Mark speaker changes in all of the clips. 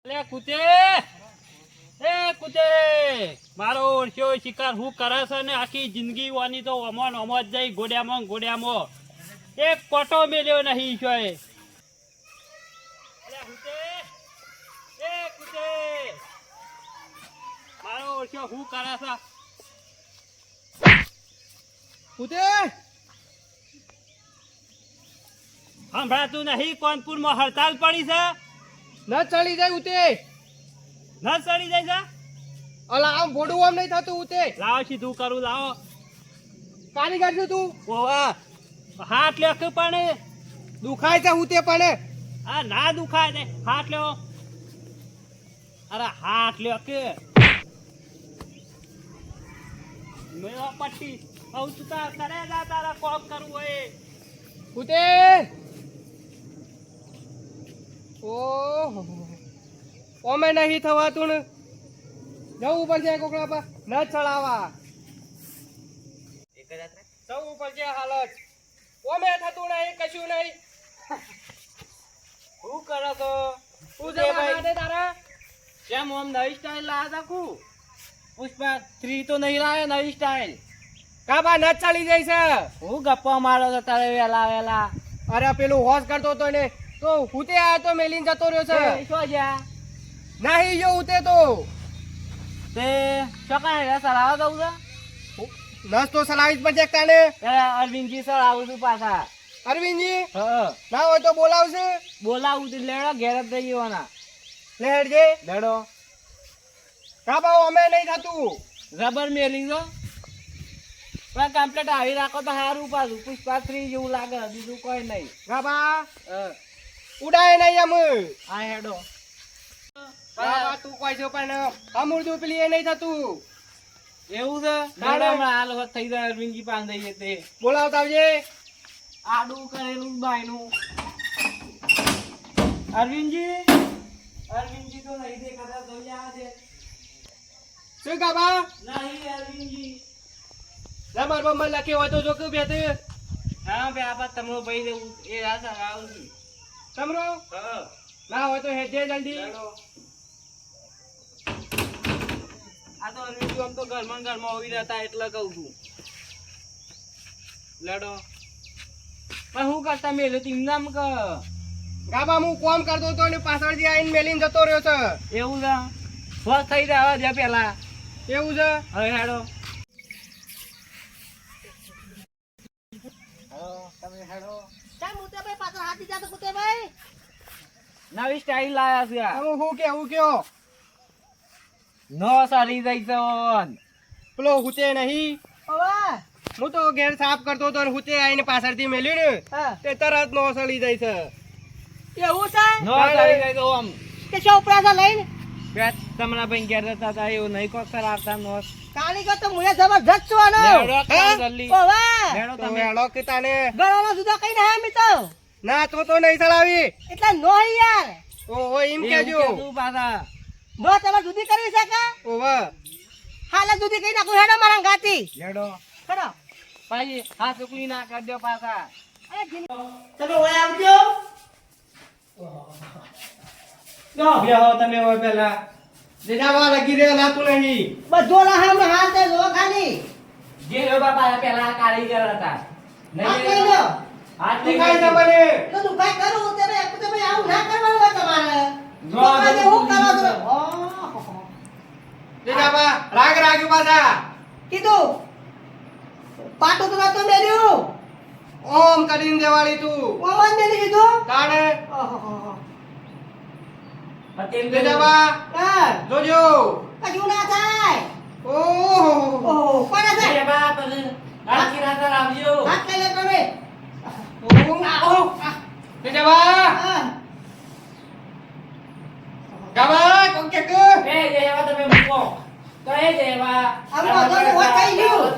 Speaker 1: અલે કુતે એ કુતે મારો ઓળખ્યો શિકાર હું કરે છે ને આખી જિંદગી વાની તો અમોન અમો જ જઈ ગોડ્યામાં એક કોટો મેલ્યો નહીં છે. અલે કુતે એ કુતે મારો ઓળખ્યો હું કરે છે
Speaker 2: કુતે
Speaker 1: સંભળાતું નહીં. કોનપુરમાં હડતાલ પડી છે.
Speaker 2: ન ચડી જાય ઉતે
Speaker 1: ન ચડી જાય છે.
Speaker 2: અલા આમ બોડું આમ નહીં થતું ઉતે.
Speaker 1: લાવો સીધું કરું લાવો.
Speaker 2: કારીગર છું તું.
Speaker 1: ઓવા હાથ લે કે પણ
Speaker 2: દુખાય છે ઉતે પણ.
Speaker 1: આ ના દુખાય ને હાથ લ્યો. અરે હાથ લ્યો કે મેળો પટ્ટી અવતા કરે ના તારા કોમ કરવું હોય
Speaker 2: ઉતે ઓહો ઓમે નહીં થવાતું ને જવું પડશે કોકડા પર ન ચડાવવા જવું પડશે હાલત ઓમે થતું નહીં કશું નહીં.
Speaker 1: શું કરો તો
Speaker 2: તું જવા તારા
Speaker 1: કેમ આમ નવી સ્ટાઇલ લાયા તા પુષ્પા 3 તો નહીં લાવે નવી સ્ટાઇલ.
Speaker 2: કાબા ન ચાલી જાય છે.
Speaker 1: હું ગપ્પા મારો તો તારે વેલા
Speaker 2: અરે પેલું હોશ કરતો તો ને તો ઉતે આયો તો મેલીન જતો રહ્યો છે.
Speaker 1: શું જ્યાં
Speaker 2: નહીં જો ઉતે તો
Speaker 1: તે ચોકાને સલાવા દઉં છે.
Speaker 2: નસ તો સલાવી જ પડશે કાને.
Speaker 1: અરવિંદજી સર આવું છું પાછા.
Speaker 2: અરવિંદજી
Speaker 1: હા
Speaker 2: ના હોય તો બોલાવશે.
Speaker 1: બોલાવું તું લેડો ઘેર જ થઈ જવાના.
Speaker 2: લેડજે
Speaker 1: લેડો
Speaker 2: કાબા અમે નહીં થતું.
Speaker 1: રબર મેલિંગ છો પણ કમ્પ્લેટ આવી રાખો તો સારું પાછું પુષ્પા 3 જેવું લાગે બીજું કોઈ નહીં.
Speaker 2: કાબા ઉડાય નહીં એમ.
Speaker 1: આ હેડો
Speaker 2: કાબા તું કોઈ છો પણ અમૃદું પેલી એ નહીં થતું.
Speaker 1: એવું છે લેડો હમણાં હાલ વખત થઈ જાય અરવિંદજી પાન દઈએ તે
Speaker 2: બોલાવતા આવજે.
Speaker 1: આડું કરેલું બાયનું અરવિંદજી તો નહીં દેખાતા જોઈ આવે
Speaker 2: શું કાબા
Speaker 1: નહીં અરવિંદજી.
Speaker 2: રબર બમ્બર લખ્યો હોય તો જો કે બેઠે
Speaker 1: હા બે આપા તમરો ભાઈ દેવું એ રાસા આવું છું.
Speaker 2: તમરો
Speaker 1: હા
Speaker 2: ના હોય તો હેજે જલ્દી.
Speaker 1: લેડો આ તો અરવિંદજી આમ તો ઘરમાં હોવી રહેતા એટલે કહું છું. લેડો પણ હું કરતા મેલ્યો તીમ નામ કે
Speaker 2: કાબા હું કોમ કરતો તો ને પાછળથી આવીને મેલીને જતો રહ્યો છે.
Speaker 1: એવું છે બસ થઈ રહ્યા જ્યાં પેલા
Speaker 2: એવું છે.
Speaker 1: હવે હેડો નવી સ્ટાઇલ લાયા છે આ.
Speaker 2: હું કેવું કયો
Speaker 1: નો સારી જાય છે
Speaker 2: પેલો હુતે નહીં. હું તો ઘેર સાફ કરતો તો હુતે આવીને પાછળથી મેલ્યું ને તે તરત નો સળી જાય છે.
Speaker 3: એવું છે
Speaker 1: નો સારી જાય તો આમ
Speaker 3: કે શું ઉપરાસા લઈને
Speaker 1: બે તમારા ભાઈ ઘેર જતા હતા એવું નહીં કોક કરાવતા નો
Speaker 3: કારીગર તો મુએ જબરજસ્ત છો આનો
Speaker 1: લેડો જલ્દી
Speaker 3: ઓવે
Speaker 1: લેડો
Speaker 2: તો
Speaker 1: તમે
Speaker 2: હેડો કે તાને
Speaker 3: ગળાનો જુદો કઈ ના મી તો
Speaker 2: ના તો નહીં સળાવી.
Speaker 3: એટલે નો યાર
Speaker 2: ઓહો એમ
Speaker 1: એવું
Speaker 2: કેજો.
Speaker 1: કીધું પાછા
Speaker 3: નો તમે જુદી કરી શકે
Speaker 2: ઓહો
Speaker 3: હાલે જુદી કઈ નાખું હેડો મારા ગાતી
Speaker 1: લેડો
Speaker 3: ખરો
Speaker 1: પાછી હા સુકલી ના કરજો પાછા.
Speaker 3: તમે ઓય આવજો
Speaker 1: તમે હવે પેલા
Speaker 2: જેજાવા લગી રે લાતું નહીં.
Speaker 3: બધો લહામ હાથ દે જો ખાલી
Speaker 1: જે લો બાપા પેલા કારીગર હતા
Speaker 3: હાથ લઈ લો
Speaker 1: હાથ
Speaker 2: તું કાઈ ના બને.
Speaker 3: તો તું કાઈ કરું તમે આવું ના કરવાનું હોય તમારે
Speaker 1: જો
Speaker 3: તો કાજે હું કરો છો
Speaker 2: જેજાવા રાગ રાગ્યું પાછા.
Speaker 3: કીધું પાટો તો નતો મેલ્યું
Speaker 2: ઓમ કરીને દેવાળી તું
Speaker 3: ઓમન મેલી કીધું
Speaker 2: તાણે
Speaker 3: ઓહો
Speaker 2: જેજાવા
Speaker 3: હા
Speaker 2: જોજો.
Speaker 3: કશું ના થાય
Speaker 2: ઓહો
Speaker 3: ઓહો કોણ છે
Speaker 1: એ બા પછી રાત આવજો
Speaker 3: હાથ લઈ લે તમે
Speaker 2: જેજાવા
Speaker 3: હા
Speaker 2: ગાવા કોક કે કે
Speaker 1: એ જેવા તમે મૂકો તો એ જેવા
Speaker 3: આમ વાંધો નહીં, વાત થઈ ગયું.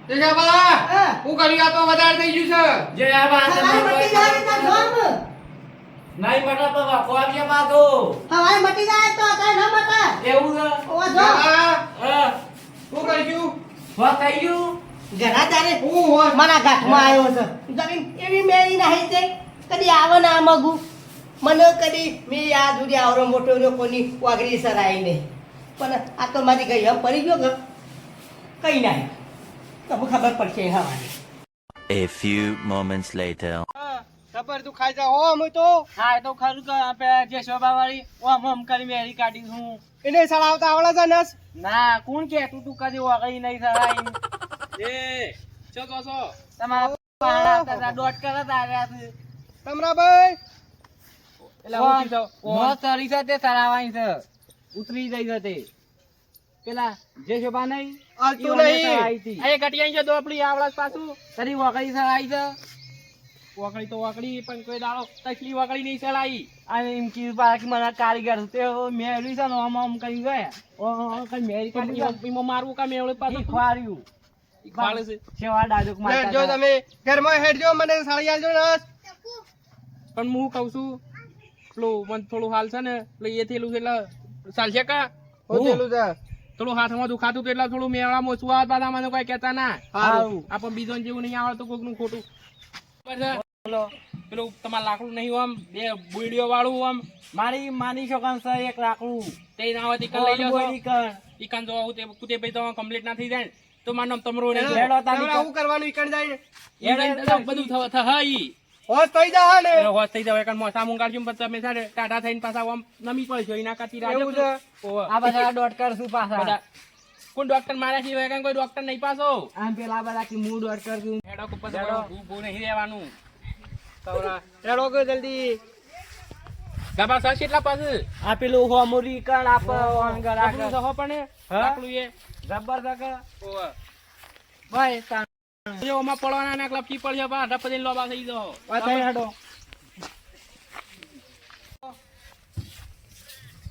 Speaker 2: જેજાવા
Speaker 3: હા
Speaker 2: હું કર્યું આ તો વધારે થઈ ગયું છે.
Speaker 1: જેવા
Speaker 3: હવાઈ મટી જાય તો જોમ
Speaker 1: નહીં પટા તો કોમ બાતો
Speaker 3: હવાઈ મટી જાય તો કાઈ ન મટા
Speaker 1: એવું છે
Speaker 3: ઓવા જો
Speaker 2: જેજાવા
Speaker 1: હા
Speaker 2: હું કર્યું
Speaker 1: વાત થઈ ગયું
Speaker 3: જરા તારે
Speaker 2: હું હોશ
Speaker 3: મારા ગાંઠમાં આવ્યો છે જમીન એવી મેળી નહીં તે કદી આવે ના મગું મને કદી મેં આ સુધી આવરો મોટો લોકોની વાઘરી સરાઈ નહીં પણ આ તો મારી ગઈ હમ પડી ગયો કે કઈ નહીં તમને ખબર પડશે હવાની
Speaker 4: A few moments later.
Speaker 2: હા, ખબર તું ખાઈ જા હો અમે તો
Speaker 1: હા એ તો ખરું કે આપણે જે શોભાવાળી ઓમ ઓમ કરી મેરી કાઢી હું
Speaker 2: એને સડાવતા આવડે છે નસ
Speaker 1: ના કોણ કે તું કદી વાગઈ નહીં સરાઈ એ છો છો છો તમારા પાણા હતા દોટ કરત આવ્યા છે
Speaker 2: તમરાભાઈ
Speaker 1: એટલે ઉતરી જાવ મો સરી છે તે સરાવાની છે ઉતરી જઈ છે તે પેલા જે શોભા નહીં
Speaker 2: હાલતું નહીં
Speaker 1: એ કટિયાઈ છે દોપડી આવડા પાછું તરી વાગઈ સરાઈ છે વાકડી તો વાકડી પણ કોઈ દાડો તકલી વાકડી નહીં ચડાઈ અને એમ કીધું પાછા કે મને કારીગર તે મેળવી છે ને આમ કરી ગયા કઈ મેરી કાઢી એમાં મારવું કા મેળવે પાછું ખવાર્યું ખવાડે છે સેવા ડાજોક મારતા
Speaker 2: જો તમે ઘરમાં હેડજો મને સાડી આલજો નસ
Speaker 1: પણ હું કહું છું પેલું મને થોડું હાલ છે ને એટલે એ થયેલું છે એટલે ચાલશે કા
Speaker 2: હોતેલું છે
Speaker 1: થોડું હાથમાં દુખાતું તો એટલે થોડું મેળામાં શું આવત પાછા મને કોઈ કહેતા ના
Speaker 2: હારું.
Speaker 1: આપણ બીજો જેવું નહીં આવડતું કોકનું ખોટું પેલું તમારે લાકડું નહીં આમ બે બુડીઓ વાળું આમ મારી માની શકાન છે એક લાકડું તે ના હોય તે કણ લઈ લો ઈ કણ જો આવું તે કુતે ભાઈ તો કમ્પ્લીટ ના થઈ જાય ને તો મારું નામ તમરો ને
Speaker 2: તમારે આવું કરવાનું ઈકણ જાય ને
Speaker 1: બધું થાય
Speaker 2: હોશ થઈ જા ને
Speaker 1: હોશ થઈ જાય કારણ મોસા મુંગાડશું પછી તમે છે ટાટા થઈને પાછા આમ નમી પડશો એના કાતી
Speaker 2: એવું છે
Speaker 1: આ બધા ડોક્ટર શું પાછા કોણ ડોક્ટર માર્યા સિવાય કાંઈ કોઈ ડોક્ટર નહીં પાછો આમ પેલા બધા કે હું ડોક્ટર છું હેડો ઉપર ઊભું નહીં રહેવાનું
Speaker 2: હેડો કે જલ્દી
Speaker 1: ગાબા સર કેટલા પાસે આ પેલું હોમુરી કણ આપ ઓનગર આગળ સહો પણ લાકડું એ રબર સક ઓવા ભાઈ જો ઓમાં પડવાના ના ક્લબકી પડશે બા ડપદીન લોબા થઈ જો વાત હેડો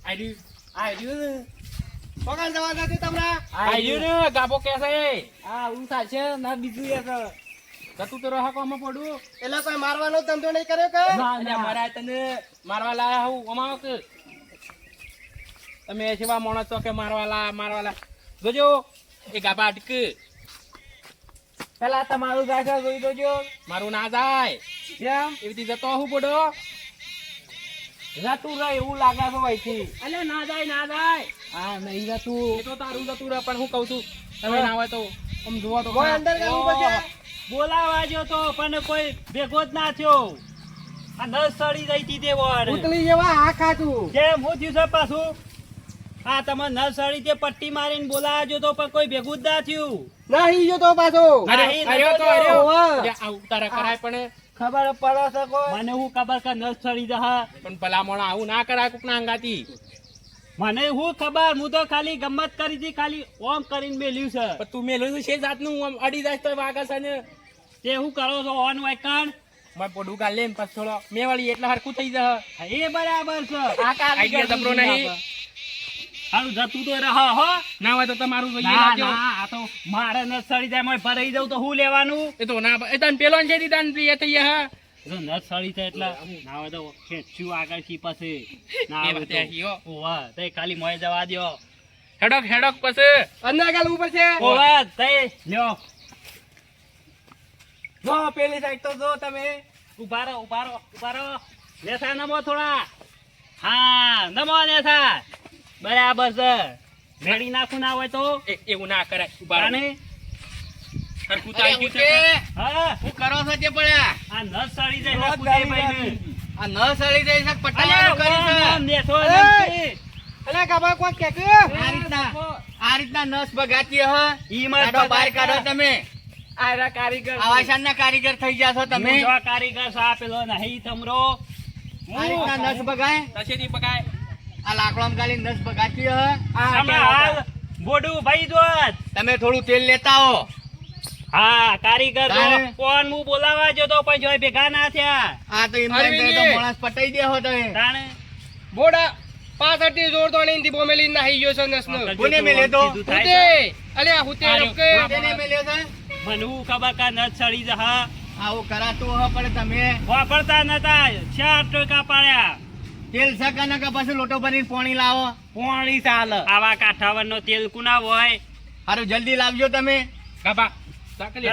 Speaker 1: આઈડ્યુ
Speaker 2: પગાર જવા નથી તમને
Speaker 1: આઈડ્યુ ને ગાબો કે છે આ હું થાશે ના બીજું એ છે તું તો રહકોમાં પડું
Speaker 2: એટલે કોઈ મારવાનો ધંધો નહીં કર્યો કે
Speaker 1: ના મારા તને મારવા લાયા હું ઓમાં કે તમે સેવા માણસ છો કે મારવા લા જોજો એ ગાબા અટક પેલા તમારું જાય જોઈ જોજો મારું ના જાય કેમ એવી જતો હું પડો જતું રહે એવું લાગે છે ભાઈથી અલે ના જાય હા નહીં જતું એ તો તારું જતું રહે પણ હું કહું છું તમે ના હોય તો આમ જોવો તો
Speaker 2: કોઈ અંદર કરવું પડશે
Speaker 1: બોલાવા જો તો પણ કોઈ ભેગો જ ના થયો આ નસ સડી જઈ હતી તે વાર
Speaker 2: ઉતલી જેવા આ ખાતું
Speaker 1: કેમ હું થયું છે પાછું હા તમે નસ સડી તે પટ્ટી મારીને બોલાવા જો તો પણ કોઈ ભેગું જ ના થયું
Speaker 2: નહીં જો તો પાછો
Speaker 1: ઉતારા કરાય પણ ખબર પડે છે કોઈ મને હું ખબર કે નસ સડી જા પણ ભલામણ આવું ના કરાય કોક ના અંગાતી મને હું ખબર હું તો ખાલી ગમત કરી હતી ખાલી ઓમ કરીને મેલ્યું છે પણ તું મેલ્યું છે જાતનું આમ અડી જાય તો વાગા છે ને તે હું કરો છો ઓન વાયકણ મેં પોડું કાલે ને પછી થોડો મેવાળી એટલે હરકું થઈ જશે એ બરાબર છે આ કારીગર તમરો નહીં હારું જતું તો રહા હો ના હોય તો તમારું જોઈએ લાજો આ તો મારે ન સડી જાય મોય ભરાઈ જાવ તો હું લેવાનું એ તો ના એ તન પેલો છે દીદાન પ્રિય થઈ હા જો ન સડી જાય એટલે ના હોય તો ખેંચ્યું આગળ કી પછી ના આવે તો ઓવા તે ખાલી મોય જવા દ્યો હેડક પછી
Speaker 2: અંદર ગાલવું પડશે
Speaker 1: ઓવા તે લ્યો જો પેલી સાઈડ તો જો તમે ઉભા રહો લેસા નમો થોડા હા નમો લેસા બરાબર છે રેડી નાખું ના હોય તો એવું ના કરાય ઉભા ને હરકું તાઈ ગયું છે હા
Speaker 5: હું કરો છો તે પડ્યા
Speaker 1: આ નસ સડી જાય ના કુદે ભાઈને
Speaker 5: આ ન સળી જાય છે પટાવાનું કર્યું છે
Speaker 2: અલે કાબા કોઈ કે
Speaker 5: આ રીતના નસ બગાતી હ
Speaker 1: ઈ
Speaker 5: કાઢો બહાર કાઢો તમે
Speaker 1: આરા કારીગર
Speaker 5: આવાશાનના કારીગર થઈ ગયા છો તમે
Speaker 1: જો કારીગર સા પેલો નહીં તમરો
Speaker 5: આ રીતના નસ બગાય
Speaker 1: તસેથી પકાય
Speaker 5: આ લાકડામાં ગાલી નસ બગાતી હ
Speaker 1: હાલ બોડું ભાઈ જોત
Speaker 5: તમે થોડું તેલ લેતા હો
Speaker 1: હા કારીગર જો
Speaker 5: તારે?
Speaker 1: કોણ હું બોલાવા જો તો પણ જોય ભેગા ના થયા
Speaker 5: આ તો એમ તો માણસ પટાઈ દે હો તમે
Speaker 1: તાણે
Speaker 2: બોડા પાછળથી જોડતો નહીં થી બોમેલી નાહી ગયો છે નસનો
Speaker 5: કોને મેલ્યો તો?
Speaker 1: કીધું થાય છે.
Speaker 2: હુતે અલે હુતે
Speaker 1: હારું.
Speaker 2: રકે
Speaker 5: તેને મેલ્યો છે
Speaker 1: મને હું ખબર કે નથ સડી જા
Speaker 5: આવું કરાતું હ પણ તમે
Speaker 1: વાપરતા નતા ચાર ટોકા પાડ્યા
Speaker 5: તેલ સકા નકા પછી લોટો ભરીને પાણી લાવો
Speaker 1: પોણી ચાલ આવા કાઠાવર નો તેલ કુના હોય
Speaker 5: હારું જલ્દી લાવજો તમે
Speaker 1: કાપા સાકલી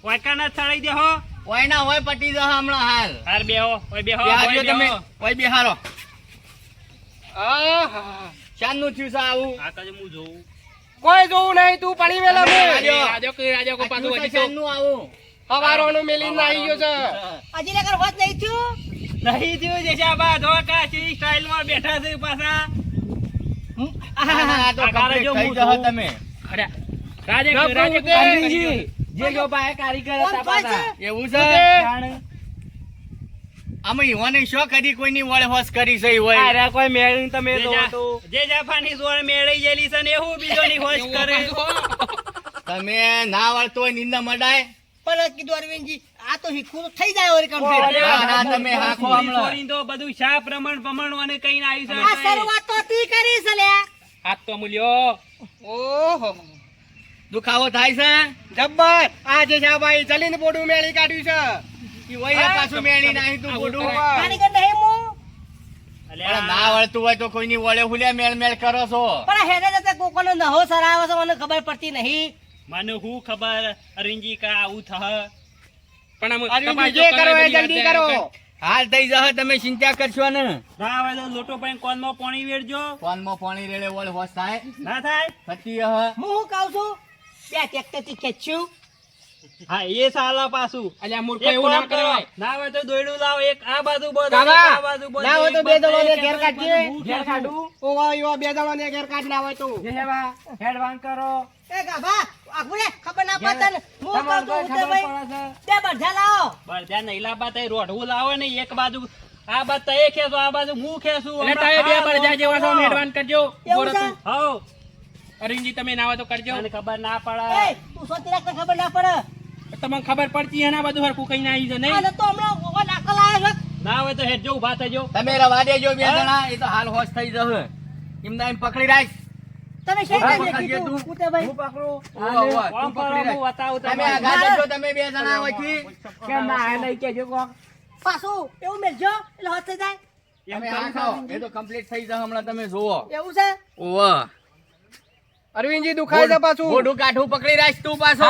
Speaker 1: વાયકા ના સડી દે હો
Speaker 5: ઓય ના હોય પટી જશે હમણાં હાલ
Speaker 1: હાર બેહો ઓય બેહો
Speaker 5: બેહાડજો
Speaker 1: ઓય
Speaker 5: તમે
Speaker 1: બેહો.
Speaker 5: ઓય બેહારો શાનનું થયું છે આવું
Speaker 1: આ કાજે હું જોઉં
Speaker 2: કોઈ જોવું નહીં તું પડી મેલા
Speaker 5: તમે
Speaker 2: મે
Speaker 5: રાજો કો પાછું વળી શાનનું આવું
Speaker 2: હવારોનું મેલીને આવી ગયો છે
Speaker 3: હજી લગર હોત નહીં થયું
Speaker 1: નહીં થયું જેઠાબા ધોકા છે સ્ટાઇલમાં બેઠા છે પાછા
Speaker 5: આ તો
Speaker 1: આ કારે જો
Speaker 5: complete થઈ
Speaker 1: હું
Speaker 5: જશે
Speaker 1: જોઉં.
Speaker 5: તમે
Speaker 1: ખરા
Speaker 2: જે જો બાય કારીગર
Speaker 3: કોણ પાસે?
Speaker 5: એવું છે અમે ઈવાને શો કરી કોઈની વળે હોશ કરી છે ઈ હોય
Speaker 2: કોઈ મેળ તમે
Speaker 1: જે જાફાની જોડ મેળઈ ગયેલી છે ને એવું બીજોની હોશ કરે
Speaker 5: તમે ના વળતો હોય નિંદા મડાય
Speaker 3: પણ કીધું અરવિંદજી આ તો હીખું તો થઈ જાય વળી complete.
Speaker 5: ના, ના, તમે હાંકો હમણાં.
Speaker 1: છોડીને તો બધું શા પ્રમાણ કઈને આવ્યું
Speaker 3: આ
Speaker 1: છે
Speaker 3: શરૂઆત તો તી કરી છે લ્યા.
Speaker 1: હાથ તો મૂલ્યો
Speaker 2: ઓહો
Speaker 5: દુખાવો થાય છે
Speaker 2: જબ્બર આ જે છે ભાઈ ચલીને પોડું મેળી કાઢ્યું છે
Speaker 5: ઈ વઈ પાછું મેળી નાહી તું બોડું
Speaker 3: કારીગર નહીં હું
Speaker 5: પણ ના વળતું હોય તો કોઈની વળે હુલ્યા મેળ મેળ કરો છો
Speaker 3: પણ આ હેડે જતા કોકોનો નહો સરાવે છે મને ખબર પડતી નહીં.
Speaker 1: મને હું ખબર અરવિંદજી કા આવું થહ
Speaker 2: અરવિંદજી જે કરો એ જલ્દી કરો
Speaker 5: હાલ થઈ જશે તમે ચિંતા કરશો ને
Speaker 1: ના આવે તો લોટો પાણી કોનમાં પાણી વેરજો
Speaker 5: ફોનમાં પાણી રેડે વળ હોશ થાય
Speaker 1: ના થાય
Speaker 5: થતી હે
Speaker 3: હું શું કહું છું બે ટ્રેક્ટરથી ખેંચ્યું
Speaker 1: હા એ સાલા પાછું
Speaker 2: અલ્યા મૂર્ખો
Speaker 1: એક
Speaker 2: એવું ના
Speaker 1: કામ કરો.
Speaker 2: કરાય
Speaker 1: ના હોય તો દોયડું લાવો એક આ બાજુ બોધ
Speaker 2: કાકા,
Speaker 1: આ બાજુ બોધ
Speaker 2: ના હોય તો
Speaker 1: એક
Speaker 2: બે
Speaker 1: બાજુ
Speaker 2: જણોને
Speaker 1: એક,
Speaker 2: ઘેર
Speaker 1: એક
Speaker 2: કાઢજે.
Speaker 1: બાજુ હું
Speaker 2: ઘેર
Speaker 1: કાઢું.
Speaker 2: ઓવા એવા બે જણાને ઘેર કાઢ ના હોય તો
Speaker 3: એ ગાભા આખું ખબર ના પડતા ને હું કહું છું ઉતે ભાઈ બે બધા લાવો.
Speaker 1: બસ ત્યાં નહીં લાવવા તઈ રોઢવું લાવો ને એક બાજુ આ બાજુ તઈ ખેંચો આ બાજુ હું ખેંચું
Speaker 3: એવું છે?
Speaker 1: હઉ
Speaker 2: અરવિંદજી તમે ના હોય તો કરજો
Speaker 1: મને ખબર ના પડે
Speaker 3: એ તું સોતી રાખ ને ખબર ના પડે.
Speaker 2: તમને ખબર પડતી એના બધું હરખું કઈ ના આવી છે
Speaker 3: આ તો હમણાં ઓવા દાખલ આવ્યો છે.
Speaker 1: ના હોય તો હેઠજો ઉભા થજો
Speaker 5: તમે રવા દેજો બે
Speaker 1: હા?
Speaker 5: જણા એ તો હાલ હોશ થઈ જશે એમના એમ પકડી રાખ
Speaker 3: તમે શેઠ
Speaker 5: હા,
Speaker 3: ને
Speaker 5: પકડજે
Speaker 3: કીધું
Speaker 5: તું.
Speaker 3: ઉતે ભાઈ
Speaker 5: ઓવા, ઓવા, તું
Speaker 1: કોમ કરો
Speaker 5: પકડી
Speaker 1: હું
Speaker 5: રાખ
Speaker 1: બતાવું
Speaker 5: તમે
Speaker 1: તમને.
Speaker 5: આગા જજો તમે બે જણા હોયથી
Speaker 3: પાછું એવું મેલજો એટલે હોત થઈ જાય.
Speaker 5: તમે હા ખાઓ એ તો કમ્પ્લીટ થઈ જશે હમણાં તમે જોવો
Speaker 3: એવું છે?
Speaker 5: ઓવા
Speaker 2: અરવિંદજી દુખાય છે પાછું
Speaker 5: મોઢું કાઠું પકડી રાખ તું પાછો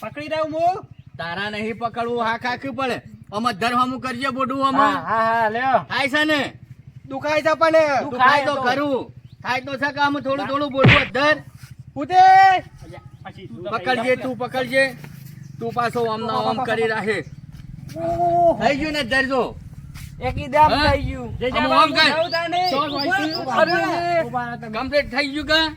Speaker 1: પકડી દઉં હું
Speaker 5: તારા નહીં પકડવું હા ખાખું પડે આમાં ધરવામું કરજે બોડું આમાં થાય છે ને
Speaker 2: દુખાય છે પણ
Speaker 5: તું ખાય તો ખરું ખાય તો છે કે આમાં થોડું થોડું બોડું અધર
Speaker 2: ઉતે
Speaker 1: પછી તું તો
Speaker 5: પકડજે તું પકડજે તું પાછો આમનો આમ કરી રાખે થઈ ગયું ને ધરજો
Speaker 2: એકદમ
Speaker 5: હા?
Speaker 2: થઈ ગયું
Speaker 5: આમ આમ કર
Speaker 1: ઉભા રહો તાને.
Speaker 5: કમ્પ્લીટ થઈ ગયું કા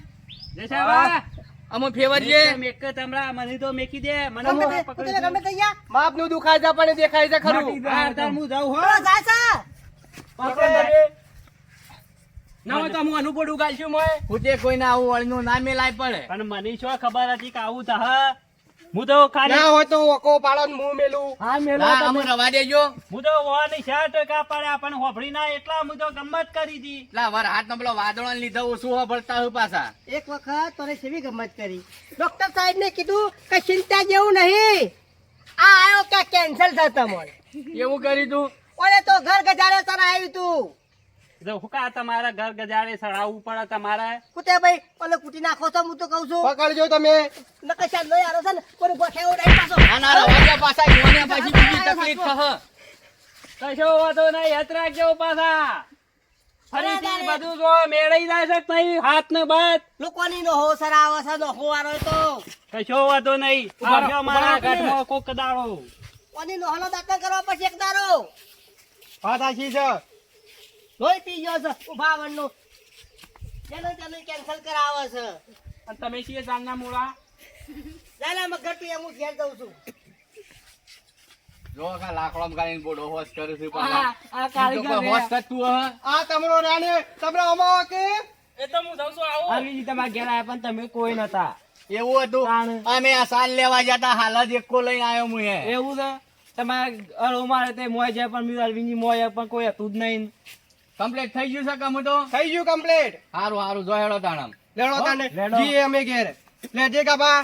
Speaker 1: જેઠાબા,
Speaker 5: આમાં ફેવરજે
Speaker 1: મેક તમરા મને તો મેકી દે મને
Speaker 3: ગમે
Speaker 1: હું
Speaker 3: તે-
Speaker 1: પકડી
Speaker 3: ઉતે ગમે તે ગયા.
Speaker 2: માપનું દુખાય છે પણ દેખાય છે ખરું
Speaker 1: હા, તાર હું જાઉં હો
Speaker 3: પેલો જાય છે.
Speaker 2: ના હોય તો હું અનુપોડું ગાલશું મોય
Speaker 5: પૂછે કોઈને આવું વળનું ના મેલાય પડે
Speaker 1: પણ મને શું ખબર હતી કે આવું થહ હું તો ખાલી
Speaker 2: ના હોય તો ઓકો પાડો ને મું મેલું
Speaker 5: ના આમાં રવા દેજો
Speaker 1: હું તો વાની 60% પડ્યા પણ હોભળી ના એટલા હું તો ગમત કરી હતી
Speaker 5: લા વાર હાથ નો પેલો વાદળો લીધો ઓછું ભરતા હું પાછા
Speaker 3: એક વખત તને સેવી ગમત કરી ડોક્ટર સાહેબ ને કીધું કે ચિંતા જેવું નહીં આ આવ્યો કે કેન્સલ છે તમારે
Speaker 5: એવું કરી તું
Speaker 3: ઓલે તો ઘર ગજારે તને આવ્યું તું
Speaker 1: જો હુકા તમારા ઘર ગજાડે સડાવવું પડે તમારે
Speaker 3: કુતે ભાઈ ઓલે કુટી નાખો તો હું તો કહું છું
Speaker 2: પકડજો તમે
Speaker 3: નકશા લઈ આવ્યો છે ને કોઈ ગોઠેવો નહીં પાછો
Speaker 5: ના ના રવા દે પાછા ઈવોને પછી બીજી તકલીફ થશે
Speaker 1: કશો વાંધો નહીં યાદ રાખજો પાછા ફરીથી બધું જો મેળઈ જાય છે કે નહીં હાથ ને બાદ
Speaker 3: લોકોની નો હો સરાવો છે નો હો વાળો તો
Speaker 1: કશો વાંધો નહીં આવજો મારા ઘરમાં કોક દાડો
Speaker 3: કોની નો હલો દાખલ કરવા પછી એક દારો
Speaker 2: વાત આછી છે
Speaker 3: લોહી પી ગયો છે ઉભાવણનું ચાલો ચાલો કેન્સલ કરાવે છે
Speaker 2: અને તમે છીએ જાનના મૂળા
Speaker 3: જાના મગર તું એમ હું ઘેર જઉં છું
Speaker 5: જો કા લાકડો ગાડીને બોડો હોશ કરે છે
Speaker 2: આ કારીગર
Speaker 5: પાછા હોશ થતું હે
Speaker 2: આ તમરો રાને તમરો અમાવો કે
Speaker 1: આવી તમારા ઘેર આવ્યા પણ તમે કોઈ નતા
Speaker 5: એવું હતું અમે આ સાલ લેવા જતા હાલ જ એકો લઈને આવ્યો હું હે
Speaker 1: એવું છે તમારે અરે મારે તે મોય છે પણ મીર અરવિંદજી મોય પણ કોઈ હતું જ નહીં
Speaker 5: કમ્પ્લીટ થઈ ગયું છે કમ તો
Speaker 2: થઈ ગયું કમ્પ્લીટ
Speaker 5: હારું હારું જોહેડો તાણમ
Speaker 2: લેડો તાને
Speaker 1: લેડો.
Speaker 2: જી અમે ઘેર લે જે કાબા